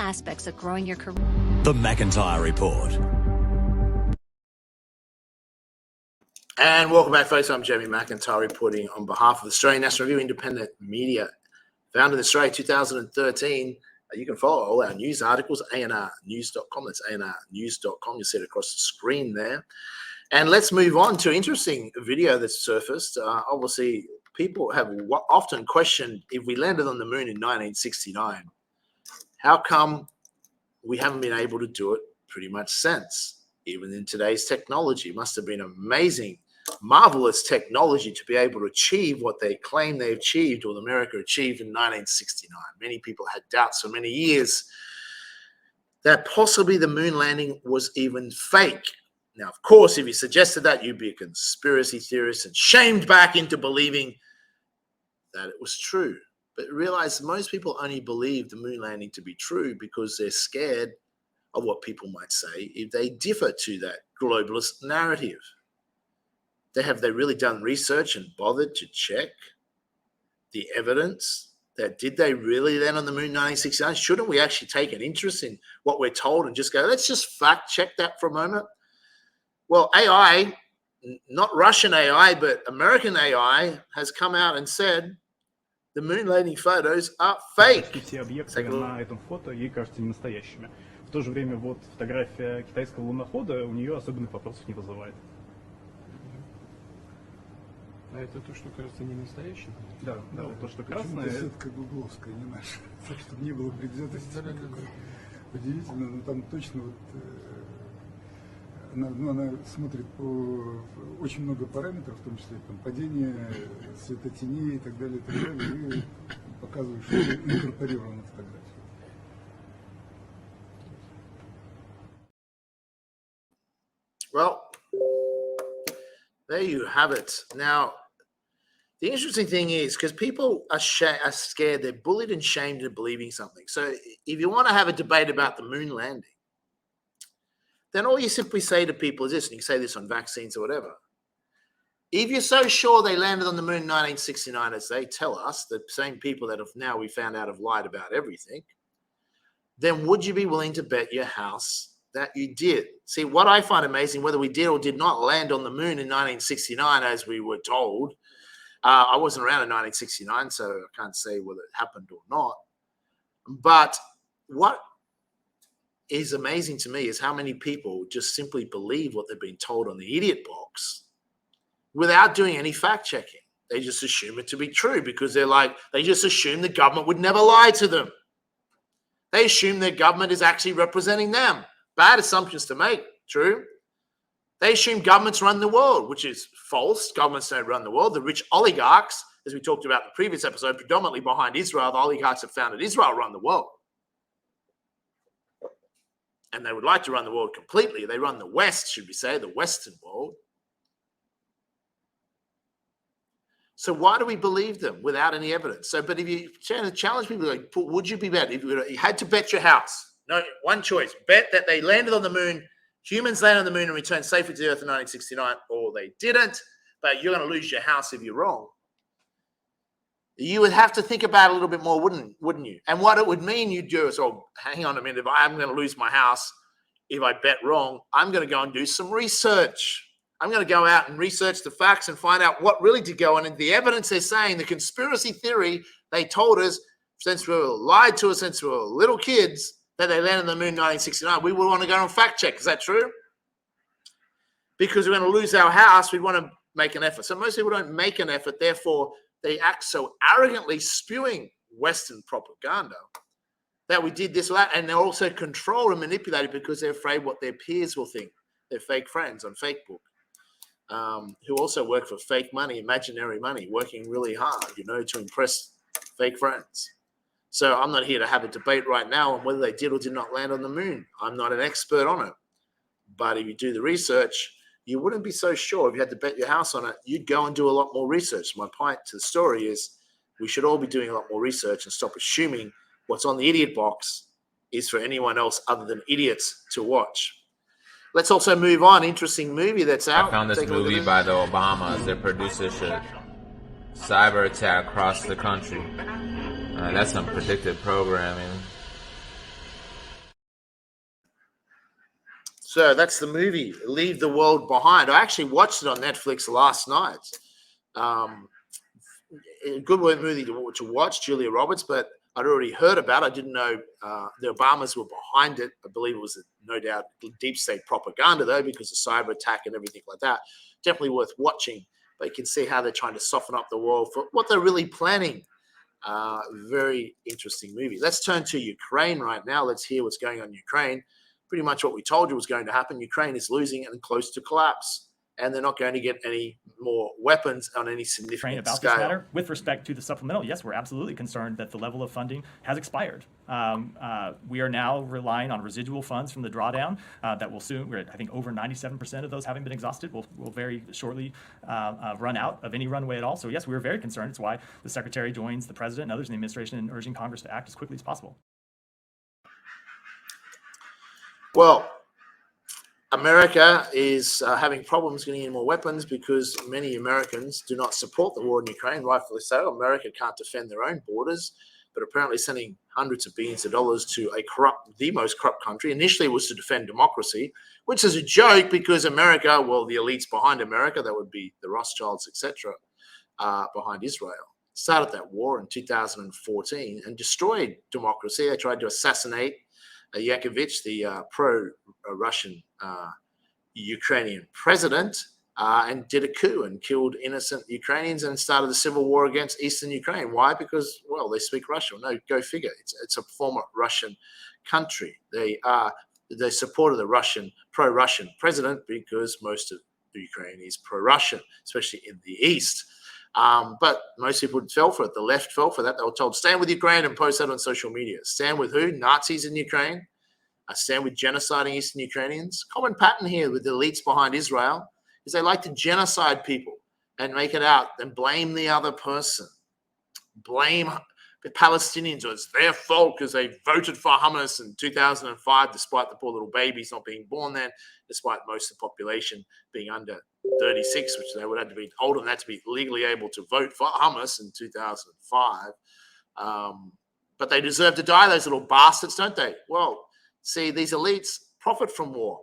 aspects of growing your career. The McIntyre Report. And welcome back, folks. I'm Jamie McIntyre reporting on behalf of Australian National Review Independent Media. Founded in Australia 2013. You can follow all our news articles, anrnews.com. That's anrnews.com. You'll see it across the screen there. And let's move on to an interesting video that's surfaced. Obviously, people have often questioned if we landed on the moon in 1969, how come we haven't been able to do it pretty much since? Even in today's technology, it must have been amazing, marvelous technology to be able to achieve what they claim they achieved, or America achieved in 1969. Many people had doubts for many years that possibly the moon landing was even fake. Now, of course, if you suggested that, you'd be a conspiracy theorist and shamed back into believing that it was true. But realize most people only believe the moon landing to be true because they're scared of what people might say if they differ to that globalist narrative. Have they really done research and bothered to check the evidence that did they really land on the moon in 1969? Shouldn't we actually take an interest in what we're told and just go, let's just fact check that for a moment? Well, AI, not Russian AI, but American AI, has come out and said the moon landing photos are fake. Все объекты на этом фото ей кажутся ненастоящими. В то же время вот фотография китайского лунохода у нее особенных вопросов не вызывает. А это то, что кажется не настоящим? Да, да, вот то, что красное. Сетка гугловская, не наша. Так, чтобы не было предвзятости. Удивительно, но там точно вот она смотрит по очень много параметров, в том числе там падение светотеней и так далее, и показывает, что инкорпорирована фотография. Well, there you have it. Now, the interesting thing is, because people are scared, they're bullied and shamed into believing something. So if you want to have a debate about the moon landing, then all you simply say to people is this, and you can say this on vaccines or whatever. If you're so sure they landed on the moon in 1969, as they tell us, the same people that have now we found out have lied about everything, then would you be willing to bet your house that you did? See, what I find amazing, whether we did or did not land on the moon in 1969, as we were told, I wasn't around in 1969, so I can't say whether it happened or not. But what is amazing to me is how many people just simply believe what they've been told on the idiot box without doing any fact checking. They just assume it to be true because they just assume the government would never lie to them. They assume their government is actually representing them. Bad assumptions to make, true. They assume governments run the world, which is false. Governments don't run the world. The rich oligarchs, as we talked about in the previous episode, predominantly behind Israel, the oligarchs that founded Israel run the world. And they would like to run the world completely. They run the West, should we say, the Western world. So why do we believe them without any evidence? So, but if you challenge people, like, would you be bet? If you had to bet your house, no, one choice, bet that they landed on the moon, humans landed on the moon and returned safely to the Earth in 1969, or they didn't, but you're going to lose your house if you're wrong. You would have to think about it a little bit more, wouldn't you? And what it would mean you do is, oh, hang on a minute, if I'm going to lose my house, if I bet wrong, I'm going to go and do some research. I'm going to go out and research the facts and find out what really did go on. And the evidence they're saying, the conspiracy theory they told us, since we were lied to us since we were little kids, that they landed on the moon in 1969, we would want to go and fact check. Is that true? Because we're going to lose our house, we want to make an effort. So most people don't make an effort, therefore they act so arrogantly spewing Western propaganda that we did this or that, and they're also controlled and manipulated because they're afraid what their peers will think. Their fake friends on Facebook, who also work for fake money, imaginary money, working really hard, to impress fake friends. So I'm not here to have a debate right now on whether they did or did not land on the moon. I'm not an expert on it. But if you do the research, you wouldn't be so sure. If you had to bet your house on it, you'd go and do a lot more research. My point to the story is we should all be doing a lot more research and stop assuming what's on the idiot box is for anyone else other than idiots to watch. Let's also move on. Interesting movie that's out. I found this movie by the Obamas. Their producer should cyber attack across the country. That's some predictive programming. So that's the movie, Leave the World Behind. I actually watched it on Netflix last night. A good movie to watch, Julia Roberts, but I'd already heard about it. I didn't know the Obamas were behind it. I believe it was, no doubt, deep state propaganda, though, because of cyber attack and everything like that. Definitely worth watching, but you can see how they're trying to soften up the world for what they're really planning. Very interesting movie. Let's turn to Ukraine right now. Let's hear what's going on in Ukraine. Pretty much what we told you was going to happen. Ukraine is losing and close to collapse, and they're not going to get any more weapons on any significant about scale. this matter. With respect to the supplemental, yes, we're absolutely concerned that the level of funding has expired. We are now relying on residual funds from the drawdown that will soon, we're at, I think, over 97% of those having been exhausted, will very shortly run out of any runway at all. So yes, we are very concerned. It's why the Secretary joins the President and others in the administration in urging Congress to act as quickly as possible. Well, America is having problems getting any more weapons because many Americans do not support the war in Ukraine, rightfully so. America can't defend their own borders, but apparently sending hundreds of billions of dollars to the most corrupt country. Initially, it was to defend democracy, which is a joke because America, well, the elites behind America, that would be the Rothschilds, etc., behind Israel, started that war in 2014 and destroyed democracy. They tried to assassinate Yakovich, the pro-Russian Ukrainian president, and did a coup and killed innocent Ukrainians and started a civil war against Eastern Ukraine. Why? Because, well, they speak Russian. No, go figure. It's a former Russian country. They supported the pro-Russian president because most of the Ukraine is pro-Russian, especially in the East. But most people fell for it. The left fell for that. They were told, stand with Ukraine and post that on social media. Stand with who? Nazis in Ukraine. Stand with genociding Eastern Ukrainians. Common pattern here with the elites behind Israel is they like to genocide people and make it out and blame the other person. Blame the Palestinians, or it's their fault because they voted for Hamas in 2005, despite the poor little babies not being born then, despite most of the population being under 36, which they would have to be older than that to be legally able to vote for Hamas in 2005. But they deserve to die, those little bastards, don't they? Well, see, these elites profit from war.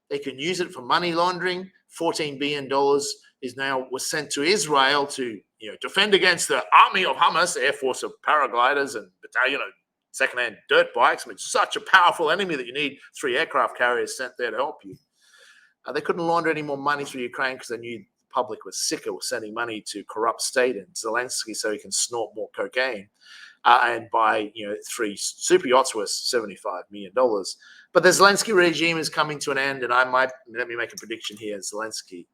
They can use it for money laundering. $14 billion was sent to Israel to defend against the army of Hamas, Air Force of paragliders and battalion of secondhand dirt bikes. I mean, such a powerful enemy that you need 3 aircraft carriers sent there to help you. They couldn't launder any more money through Ukraine because they knew the public was sick of sending money to corrupt state and Zelensky so he can snort more cocaine and buy 3 super yachts worth $75 million. But the Zelensky regime is coming to an end, and let me make a prediction here. Zelensky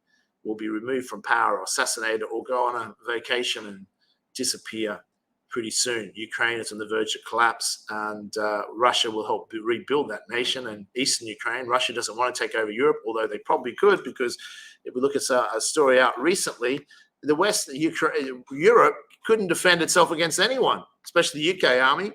will be removed from power or assassinated or go on a vacation and disappear pretty soon. Ukraine is on the verge of collapse, and Russia will help rebuild that nation. And Eastern Ukraine, Russia doesn't want to take over Europe, although they probably could, because if we look at a story out recently, the West, Europe couldn't defend itself against anyone, especially the UK army.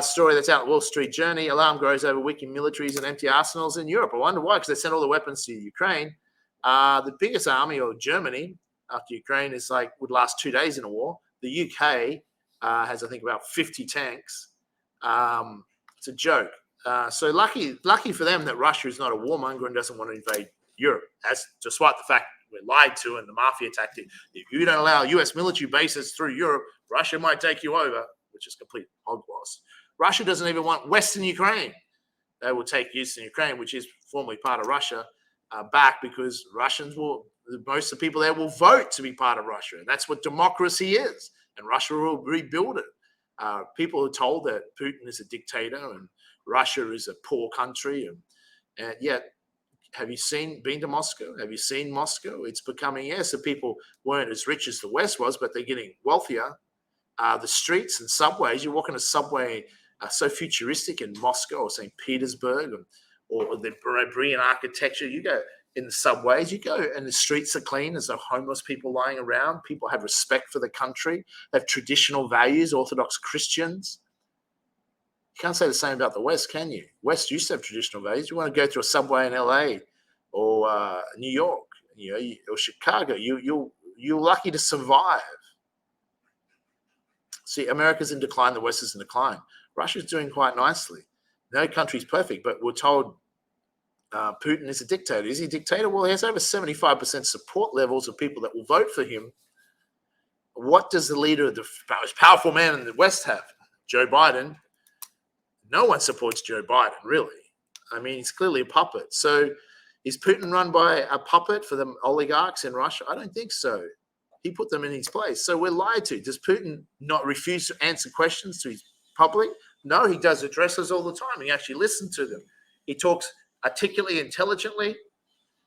Story that's out, Wall Street Journey, alarm grows over weakened militaries and empty arsenals in Europe. I wonder why, because they sent all the weapons to Ukraine. The biggest army of Germany after Ukraine would last 2 days in a war. The UK has, I think, about 50 tanks. It's a joke. So lucky for them that Russia is not a warmonger and doesn't want to invade Europe, despite the fact we're lied to and the mafia tactic. If you don't allow US military bases through Europe, Russia might take you over, which is complete hogwash. Russia doesn't even want Western Ukraine. They will take Eastern Ukraine, which is formerly part of Russia, back because most of the people there will vote to be part of Russia. And that's what democracy is. And Russia will rebuild it. People are told that Putin is a dictator and Russia is a poor country. And yet, have you been to Moscow? Have you seen Moscow? It's becoming, yes, the people weren't as rich as the West was, but they're getting wealthier. The streets and subways, you walk in a subway so futuristic in Moscow or St. Petersburg or the Berean architecture. You go in the subways, and the streets are clean. There's no homeless people lying around. People have respect for the country. They have traditional values, Orthodox Christians. You can't say the same about the West, can you? West used to have traditional values. You want to go through a subway in LA or New York, or Chicago, you're lucky to survive. See, America's in decline, the West is in decline. Russia's doing quite nicely. No country's perfect, but we're told Putin is a dictator. Is he a dictator? Well, he has over 75% support levels of people that will vote for him. What does the leader of the most powerful man in the West have? Joe Biden. No one supports Joe Biden, really. I mean, he's clearly a puppet. So is Putin run by a puppet for the oligarchs in Russia? I don't think so. He put them in his place. So we're lied to. Does Putin not refuse to answer questions to his public? No, he does addresses all the time. He actually listens to them. He talks articulately, intelligently.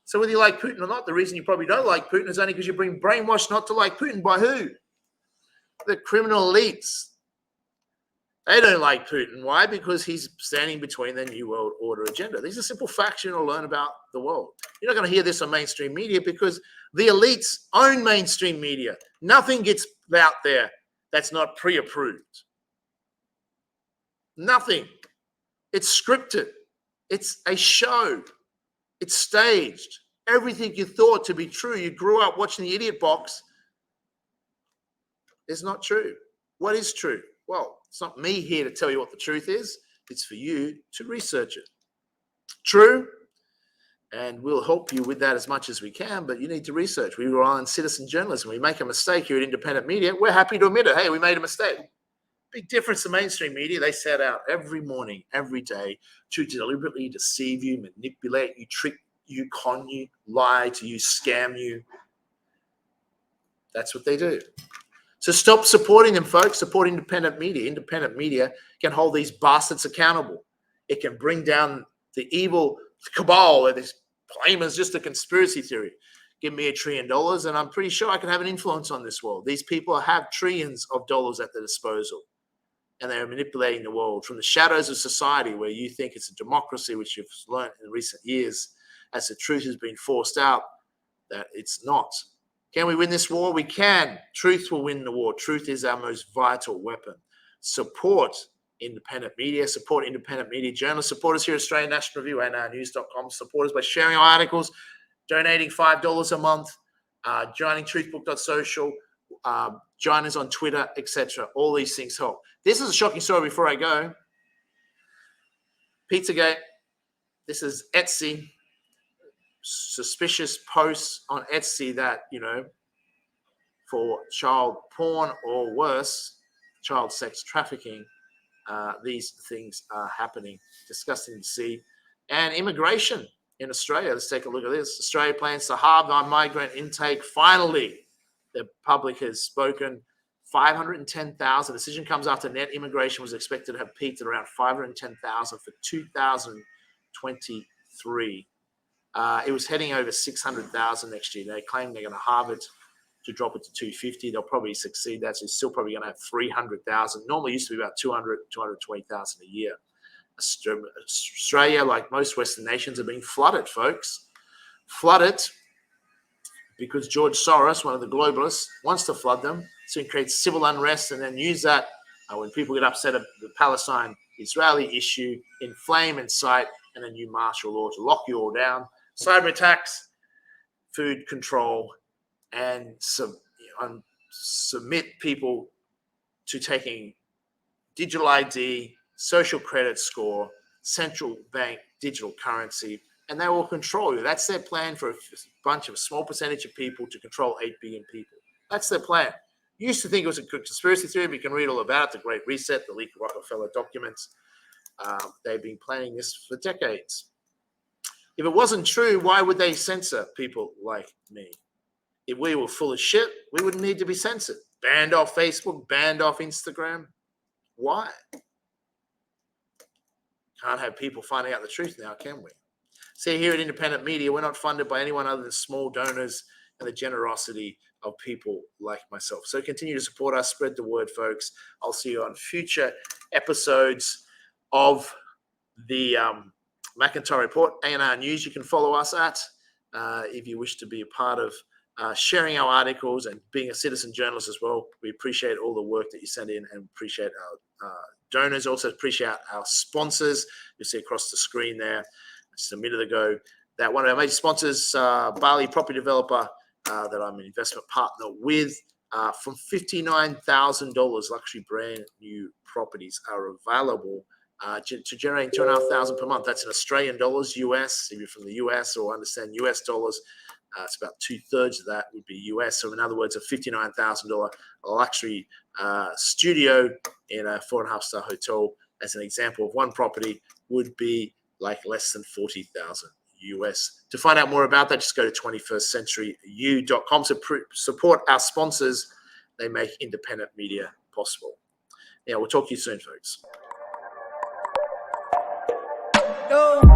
So whether you like Putin or not, the reason you probably don't like Putin is only because you're being brainwashed not to like Putin. By who? The criminal elites. They don't like Putin. Why? Because he's standing between the New World Order agenda. These are simple facts you're going to learn about the world. You're not going to hear this on mainstream media because the elites own mainstream media. Nothing gets out there that's not pre-approved. Nothing. It's scripted. It's a show. It's staged. Everything you thought to be true, you grew up watching the Idiot Box, is not true. What is true? Well, it's not me here to tell you what the truth is. It's for you to research it. True, and we'll help you with that as much as we can, but you need to research. We rely on citizen journalism. We make a mistake here at Independent Media. We're happy to admit it. Hey, we made a mistake. Big difference to mainstream media. They set out every morning, every day to deliberately deceive you, manipulate you, trick you, con you, lie to you, scam you. That's what they do. So stop supporting them, folks. Support independent media. Independent media can hold these bastards accountable. It can bring down the evil cabal that is claimed as just a conspiracy theory. Give me $1 trillion and I'm pretty sure I can have an influence on this world. These people have trillions of dollars at their disposal. And they're manipulating the world from the shadows of society where you think it's a democracy, which you've learned in recent years, as the truth has been forced out, that it's not. Can we win this war? We can. Truth will win the war. Truth is our most vital weapon. Support independent media. Support independent media journalists. Support us here at Australian National Review and news.com. Support us by sharing our articles, donating $5 a month, joining truthbook.social, join us on Twitter, etc. All these things help. This is a shocking story before I go. Pizzagate. This is Etsy. Suspicious posts on Etsy that, for child porn or worse, child sex trafficking, these things are happening. Disgusting to see. And immigration in Australia. Let's take a look at this. Australia plans to halve migrant intake. Finally, the public has spoken. 510,000. Decision comes after net immigration was expected to have peaked at around 510,000 for 2023. It was heading over 600,000 next year. They claim they're going to halve it to drop it to 250. They'll probably succeed that. So it's still probably going to have 300,000. Normally used to be about 220,000 a year. Australia, like most Western nations, are being flooded, folks. Flooded because George Soros, one of the globalists, wants to flood them. So he creates civil unrest and then use that when people get upset at the Palestine-Israeli issue, inflame, incite, and then you martial law to lock you all down. Cyber attacks, food control, and submit people to taking digital ID, social credit score, central bank digital currency, and they will control you. That's their plan for a bunch of small percentage of people to control 8 billion people. That's their plan. You used to think it was a good conspiracy theory, but you can read all about it, the Great Reset, the leaked Rockefeller documents. They've been planning this for decades. If it wasn't true, why would they censor people like me? If we were full of shit, we wouldn't need to be censored. Banned off Facebook, banned off Instagram. Why? Can't have people finding out the truth now, can we? See, here at Independent Media, we're not funded by anyone other than small donors and the generosity of people like myself. So continue to support us, spread the word, folks. I'll see you on future episodes of the McIntyre Report, ANR News. You can follow us at if you wish to be a part of sharing our articles and being a citizen journalist as well. We appreciate all the work that you send in and appreciate our donors. Also appreciate our sponsors. You'll see across the screen there just a minute ago that one of our major sponsors, Bali Property Developer, that I'm an investment partner with, from $59,000 luxury brand new properties are available to generate 2,500 per month. That's in Australian dollars, US. If you're from the US or understand US dollars, it's about 2/3 of that would be US. So in other words, a $59,000 luxury studio in a 4.5-star hotel, as an example of one property, would be like less than 40,000 US. To find out more about that, just go to 21stcenturyu.com. So support our sponsors. They make independent media possible. Now, we'll talk to you soon, folks. Yo.